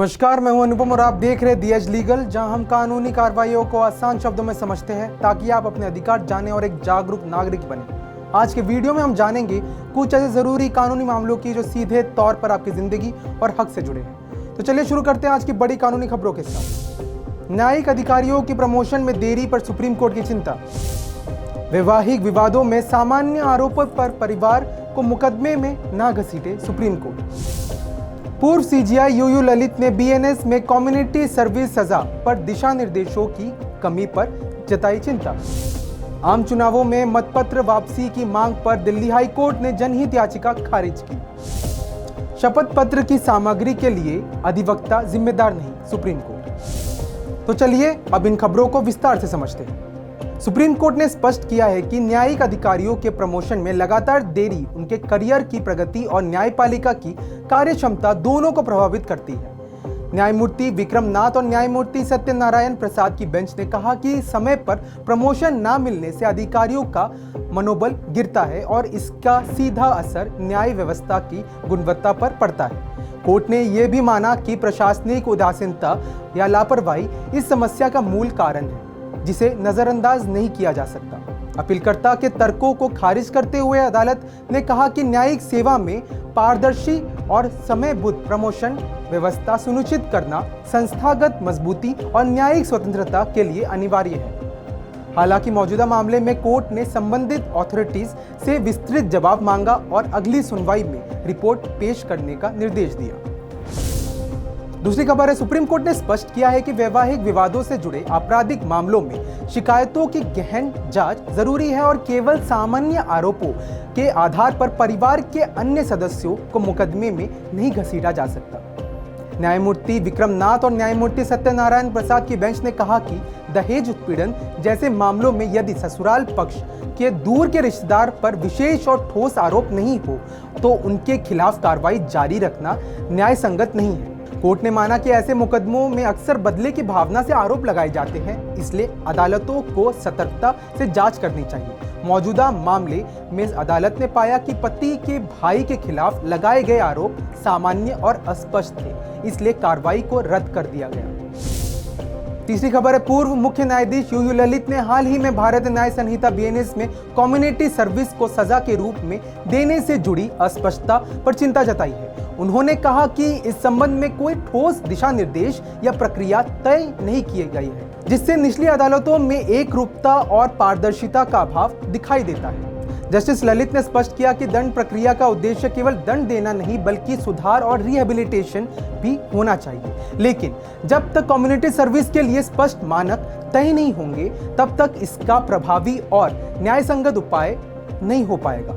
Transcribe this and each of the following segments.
नमस्कार, मैं हूं अनुपम और आप देख रहे दी एज लीगल, जहां हम कानूनी कार्रवाइयों को आसान शब्दों में समझते हैं ताकि आप अपने अधिकार जानें और एक जागरूक नागरिक बने। आज के वीडियो में हम जानेंगे कुछ ऐसे जरूरी कानूनी मामलों की जो सीधे तौर पर आपकी जिंदगी और हक से जुड़े हैं। तो चलिए शुरू करते हैं आज की बड़ी कानूनी खबरों के साथ। न्यायिक अधिकारियों की प्रमोशन में देरी पर सुप्रीम कोर्ट की चिंता। वैवाहिक विवादों में सामान्य आरोपों पर परिवार को मुकदमे में न घसीटे सुप्रीम कोर्ट। पूर्व सीजीआई यूयू ललित ने बीएनएस में कम्युनिटी सर्विस सजा पर दिशा निर्देशों की कमी पर जताई चिंता। आम चुनावों में मतपत्र वापसी की मांग पर दिल्ली हाई कोर्ट ने जनहित याचिका खारिज की। शपथ पत्र की सामग्री के लिए अधिवक्ता जिम्मेदार नहीं, सुप्रीम कोर्ट। तो चलिए अब इन खबरों को विस्तार से समझते हैं। सुप्रीम कोर्ट ने स्पष्ट किया है कि न्यायिक अधिकारियों के प्रमोशन में लगातार देरी उनके करियर की प्रगति और न्यायपालिका की कार्यक्षमता दोनों को प्रभावित करती है। न्यायमूर्ति विक्रम नाथ और न्यायमूर्ति सत्यनारायण प्रसाद की बेंच ने कहा कि समय पर प्रमोशन न मिलने से अधिकारियों का मनोबल गिरता है और इसका सीधा असर न्याय व्यवस्था की गुणवत्ता पर पड़ता है। कोर्ट ने यह भी माना कि प्रशासनिक उदासीनता या लापरवाही इस समस्या का मूल कारण है, जिसे नजरअंदाज नहीं किया जा सकता। अपीलकर्ता के तर्कों को खारिज करते हुए अदालत ने कहा कि न्यायिक सेवा में पारदर्शी और समयबद्ध प्रमोशन व्यवस्था सुनिश्चित करना संस्थागत मजबूती और न्यायिक स्वतंत्रता के लिए अनिवार्य है। हालांकि मौजूदा मामले में कोर्ट ने संबंधित अथॉरिटीज से विस्तृत जवाब मांगा और अगली सुनवाई में रिपोर्ट पेश करने का निर्देश दिया। दूसरी खबर है, सुप्रीम कोर्ट ने स्पष्ट किया है कि वैवाहिक विवादों से जुड़े आपराधिक मामलों में शिकायतों की गहन जांच जरूरी है और केवल सामान्य आरोपों के आधार पर परिवार के अन्य सदस्यों को मुकदमे में नहीं घसीटा जा सकता। न्यायमूर्ति विक्रम नाथ और न्यायमूर्ति सत्यनारायण प्रसाद की बेंच ने कहा कि दहेज उत्पीड़न जैसे मामलों में यदि ससुराल पक्ष के दूर के रिश्तेदार पर विशेष और ठोस आरोप नहीं हो तो उनके खिलाफ कार्रवाई जारी रखना न्याय संगत नहीं है। कोर्ट ने माना कि ऐसे मुकदमों में अक्सर बदले की भावना से आरोप लगाए जाते हैं, इसलिए अदालतों को सतर्कता से जांच करनी चाहिए। मौजूदा मामले में अदालत ने पाया कि पति के भाई के खिलाफ लगाए गए आरोप सामान्य और अस्पष्ट थे, इसलिए कार्रवाई को रद्द कर दिया गया। तीसरी खबर है, पूर्व मुख्य न्यायाधीश यूयू ललित ने हाल ही में भारतीय न्याय संहिता बीएनएस में कम्युनिटी सर्विस को सजा के रूप में देने से जुड़ी अस्पष्टता पर चिंता जताई है। उन्होंने कहा कि इस संबंध में कोई ठोस दिशा निर्देश या प्रक्रिया तय नहीं की गई है, जिससे निचली अदालतों में एक रूपता और पारदर्शिता का अभाव दिखाई देता है। जस्टिस ललित ने स्पष्ट किया कि दंड प्रक्रिया का उद्देश्य केवल दंड देना नहीं बल्कि सुधार और रिहेबिलिटेशन भी होना चाहिए, लेकिन जब तक कम्युनिटी सर्विस के लिए स्पष्ट मानक तय नहीं होंगे तब तक इसका प्रभावी और न्यायसंगत उपाय नहीं हो पाएगा।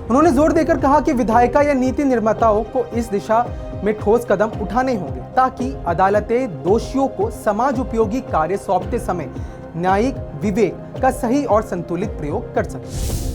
उन्होंने जोर देकर कहा कि विधायिका या नीति निर्माताओं को इस दिशा में ठोस कदम उठाने होंगे ताकि अदालतें दोषियों को समाज उपयोगी कार्य सौंपते समय न्यायिक विवेक का सही और संतुलित प्रयोग कर सकें।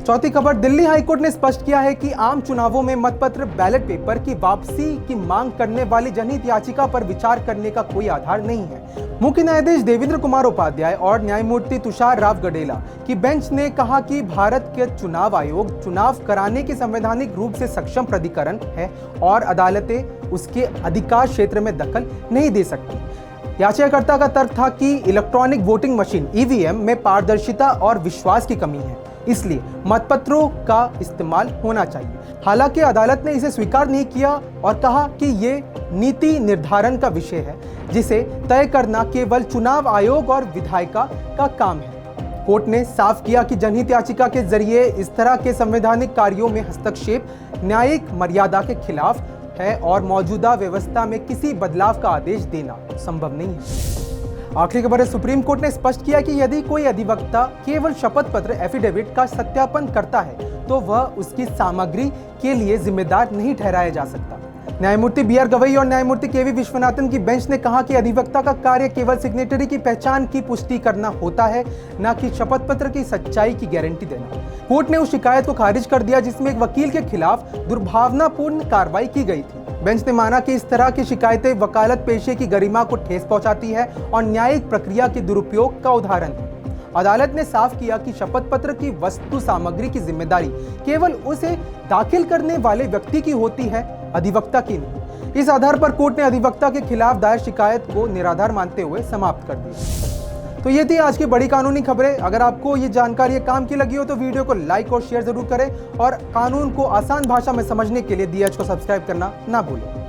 चौथी खबर, दिल्ली हाईकोर्ट ने स्पष्ट किया है कि आम चुनावों में मतपत्र बैलेट पेपर की वापसी की मांग करने वाली जनहित याचिका पर विचार करने का कोई आधार नहीं है। मुख्य न्यायाधीश देवेंद्र कुमार उपाध्याय और न्यायमूर्ति तुषार राव गडेला की बेंच ने कहा कि भारत के चुनाव आयोग चुनाव कराने के संवैधानिक रूप से सक्षम प्राधिकरण है और अदालतें उसके अधिकार क्षेत्र में दखल नहीं दे सकती। याचिकाकर्ता का तर्क था कि इलेक्ट्रॉनिक वोटिंग मशीन ईवीएम में पारदर्शिता और विश्वास की कमी है, इसलिए मतपत्रों का इस्तेमाल होना चाहिए। हालांकि अदालत ने इसे स्वीकार नहीं किया और कहा कि ये नीति निर्धारण का विषय है, जिसे तय करना केवल चुनाव आयोग और विधायिका का काम है। कोर्ट ने साफ किया कि जनहित याचिका के जरिए इस तरह के संवैधानिक कार्यों में हस्तक्षेप न्यायिक मर्यादा के खिलाफ है और मौजूदा व्यवस्था में किसी बदलाव का आदेश देना संभव नहीं है। आखिरी खबर है, सुप्रीम कोर्ट ने स्पष्ट किया कि यदि कोई अधिवक्ता केवल शपथ पत्र एफिडेविट का सत्यापन करता है तो वह उसकी सामग्री के लिए जिम्मेदार नहीं ठहराया जा सकता। न्यायमूर्ति बी आर गवई और न्यायमूर्ति के वी विश्वनाथन की बेंच ने कहा कि अधिवक्ता का कार्य केवल सिग्नेटरी की पहचान की पुष्टि करना होता है, न कि शपथ पत्र की सच्चाई की गारंटी देना। कोर्ट ने उस शिकायत को खारिज कर दिया जिसमें एक वकील के खिलाफ दुर्भावनापूर्ण कार्रवाई की गई थी। बेंच ने माना कि इस तरह की शिकायतें वकालत पेशे की गरिमा को ठेस पहुंचाती है और न्यायिक प्रक्रिया के दुरुपयोग का उदाहरण है। अदालत ने साफ किया कि शपथ पत्र की वस्तु सामग्री की जिम्मेदारी केवल उसे दाखिल करने वाले व्यक्ति की होती है, अधिवक्ता की नहीं। इस आधार पर कोर्ट ने अधिवक्ता के खिलाफ दायर शिकायत को निराधार मानते हुए समाप्त कर दिया। तो ये थी आज की बड़ी कानूनी खबरें। अगर आपको ये जानकारी काम की लगी हो तो वीडियो को लाइक और शेयर जरूर करें और कानून को आसान भाषा में समझने के लिए दी एज को सब्सक्राइब करना ना भूलें।